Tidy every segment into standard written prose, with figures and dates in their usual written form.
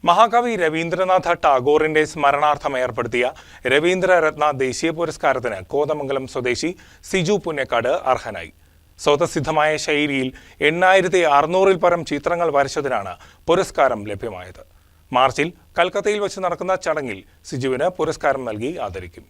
മഹാകവി രവീന്ദ്രനാഥ ടാഗോറിന്റെ സ്മരണാർത്ഥം ഏർപ്പെടുത്തിയ രവീന്ദ്രരത്ന ദേശീയ പുരസ്കാരത്തിന് കോതമംഗലം സ്വദേശി സിജു പുന്നേക്കാട് അർഹനായി. സ്വതസിദ്ധമായ ശൈലിയിൽ 8600-ൽ പരം ചിത്രങ്ങൾ വരച്ചതിനാണ് പുരസ്കാരം ലഭ്യമായത്. മാർച്ചിൽ കൽക്കത്തയിൽ വെച്ച് നടക്കുന്ന ചടങ്ങിൽ സിജുവിന് പുരസ്കാരം നൽകി ആദരിക്കും.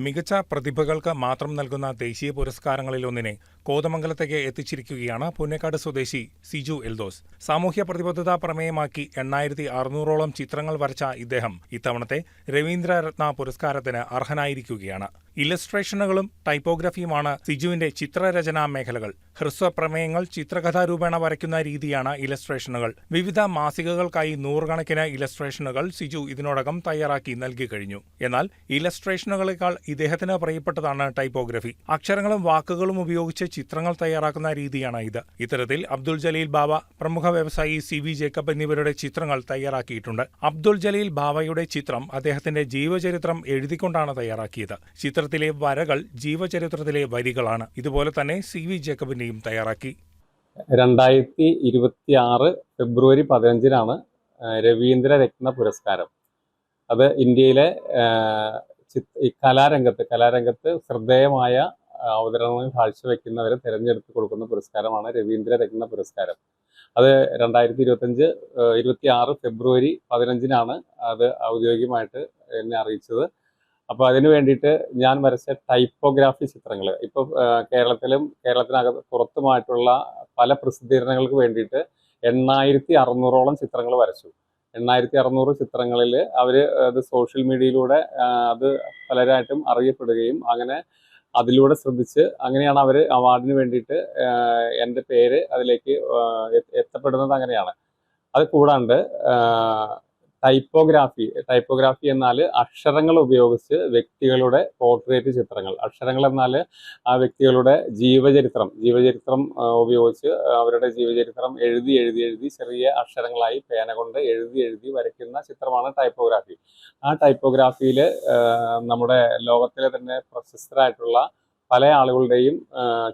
മികച്ച പ്രതിഭകൾക്ക് മാത്രം നൽകുന്ന ദേശീയ പുരസ്കാരങ്ങളിലൊന്നിനെ കോതമംഗലത്തേക്ക് എത്തിച്ചിരിക്കുകയാണ് പുന്നേക്കാട് സ്വദേശി സിജു എൽദോസ്. സാമൂഹ്യ പ്രതിബദ്ധത പ്രമേയമാക്കി 8600-ഓളം ചിത്രങ്ങൾ വരച്ച ഇദ്ദേഹം ഇത്തവണത്തെ രവീന്ദ്രരത്ന പുരസ്കാരത്തിന് അർഹനായിരിക്കുകയാണ്. ഇലസ്ട്രേഷനുകളും ടൈപ്പോഗ്രഫിയുമാണ് സിജുവിന്റെ ചിത്രരചനാ മേഖലകൾ. ഹ്രസ്വപ്രമേയങ്ങൾ ചിത്രകഥാരൂപേണ വരയ്ക്കുന്ന രീതിയാണ് ഇലസ്ട്രേഷനുകൾ. വിവിധ മാസികകൾക്കായി നൂറുകണക്കിന് ഇലസ്ട്രേഷനുകൾ സിജു ഇതിനോടകം തയ്യാറാക്കി നൽകി കഴിഞ്ഞു. എന്നാൽ ഇലസ്ട്രേഷനുകളെക്കാൾ ഇദ്ദേഹത്തിന് പ്രിയപ്പെട്ടതാണ് ടൈപ്പോഗ്രഫി. അക്ഷരങ്ങളും വാക്കുകളും ഉപയോഗിച്ച് ചിത്രങ്ങൾ തയ്യാറാക്കുന്ന രീതിയാണ് ഇത്. ഇത്തരത്തിൽ അബ്ദുൾ ജലീൽ ബാവ, പ്രമുഖ വ്യവസായി CV ജേക്കബ് എന്നിവരുടെ ചിത്രങ്ങൾ തയ്യാറാക്കിയിട്ടുണ്ട്. അബ്ദുൾ ജലീൽ ബാവയുടെ ചിത്രം അദ്ദേഹത്തിന്റെ ജീവചരിത്രം എഴുതിക്കൊണ്ടാണ് തയ്യാറാക്കിയത്. ചിത്രത്തിലെ വരകൾ ജീവചരിത്രത്തിലെ വരികളാണ്. ഇതുപോലെ തന്നെ CV ജേക്കബിന്റെയും തയ്യാറാക്കി. 2026 ഫെബ്രുവരി 15-നാണ് രവീന്ദ്രരത്ന പുരസ്കാരം. അത് ഇന്ത്യയിലെ കലാരംഗത്ത് ശ്രദ്ധേയമായ അവതരണങ്ങൾ കാഴ്ചവെക്കുന്നവരെ തിരഞ്ഞെടുത്ത് കൊടുക്കുന്ന പുരസ്കാരമാണ് രവീന്ദ്രരത്ന പുരസ്കാരം. അത് 2026 ഫെബ്രുവരി 15-നാണ് അത് ഔദ്യോഗികമായിട്ട് എന്നെ അറിയിച്ചത്. അപ്പോൾ അതിനു വേണ്ടിയിട്ട് ഞാൻ വരച്ച ടൈപ്പോഗ്രാഫി ചിത്രങ്ങൾ ഇപ്പോൾ കേരളത്തിനകത്ത് പുറത്തുമായിട്ടുള്ള പല പ്രസിദ്ധീകരണങ്ങൾക്ക് വേണ്ടിയിട്ട് 8600-ഓളം ചിത്രങ്ങൾ വരച്ചു. 8600 ചിത്രങ്ങളിൽ അവർ അത് സോഷ്യൽ മീഡിയയിലൂടെ അത് പലരായിട്ടും അറിയപ്പെടുകയും അങ്ങനെ അതിലൂടെ ശ്രദ്ധിച്ച് അങ്ങനെയാണ് അവർ അവാർഡിന് വേണ്ടിയിട്ട് എൻ്റെ പേര് അതിലേക്ക് എത്തപ്പെടുന്നത്. അങ്ങനെയാണ്. അത് കൂടാണ്ട് ടൈപ്പോഗ്രാഫി എന്നാൽ അക്ഷരങ്ങൾ ഉപയോഗിച്ച് വ്യക്തികളുടെ പോർട്രേറ്റ് ചിത്രങ്ങൾ. അക്ഷരങ്ങൾ എന്നാൽ ആ വ്യക്തികളുടെ ജീവചരിത്രം ഉപയോഗിച്ച് അവരുടെ ജീവചരിത്രം എഴുതി ചെറിയ അക്ഷരങ്ങളായി പേന കൊണ്ട് എഴുതി വരയ്ക്കുന്ന ചിത്രമാണ് ടൈപ്പോഗ്രാഫി. ആ ടൈപ്പോഗ്രാഫിയിൽ നമ്മുടെ ലോകത്തിലെ തന്നെ പ്രശസ്തരായിട്ടുള്ള പല ആളുകളുടെയും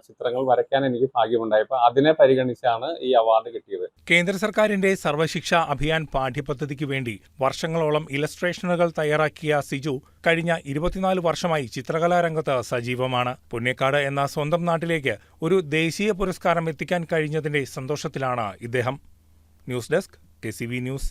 ചിത്രങ്ങൾ വരയ്ക്കാൻ എനിക്ക് ഭാഗ്യമുണ്ടായപ്പോൾ അതിനെ പരിഗണിച്ചാണ് ഈ അവാർഡ് കിട്ടിയത്. കേന്ദ്ര സർക്കാരിന്റെ സർവശിക്ഷ അഭിയാൻ പാഠ്യപദ്ധതിക്ക് വേണ്ടി വർഷങ്ങളോളം ഇലസ്ട്രേഷനുകൾ തയ്യാറാക്കിയ സിജു കഴിഞ്ഞ 24 വർഷമായി ചിത്രകലാരംഗത്ത് സജീവമാണ്. പുന്നേക്കാട് എന്ന സ്വന്തം നാട്ടിലേക്ക് ഒരു ദേശീയ പുരസ്കാരം എത്തിക്കാൻ കഴിഞ്ഞതിന്റെ സന്തോഷത്തിലാണ് ഇദ്ദേഹം. News desk KCV news.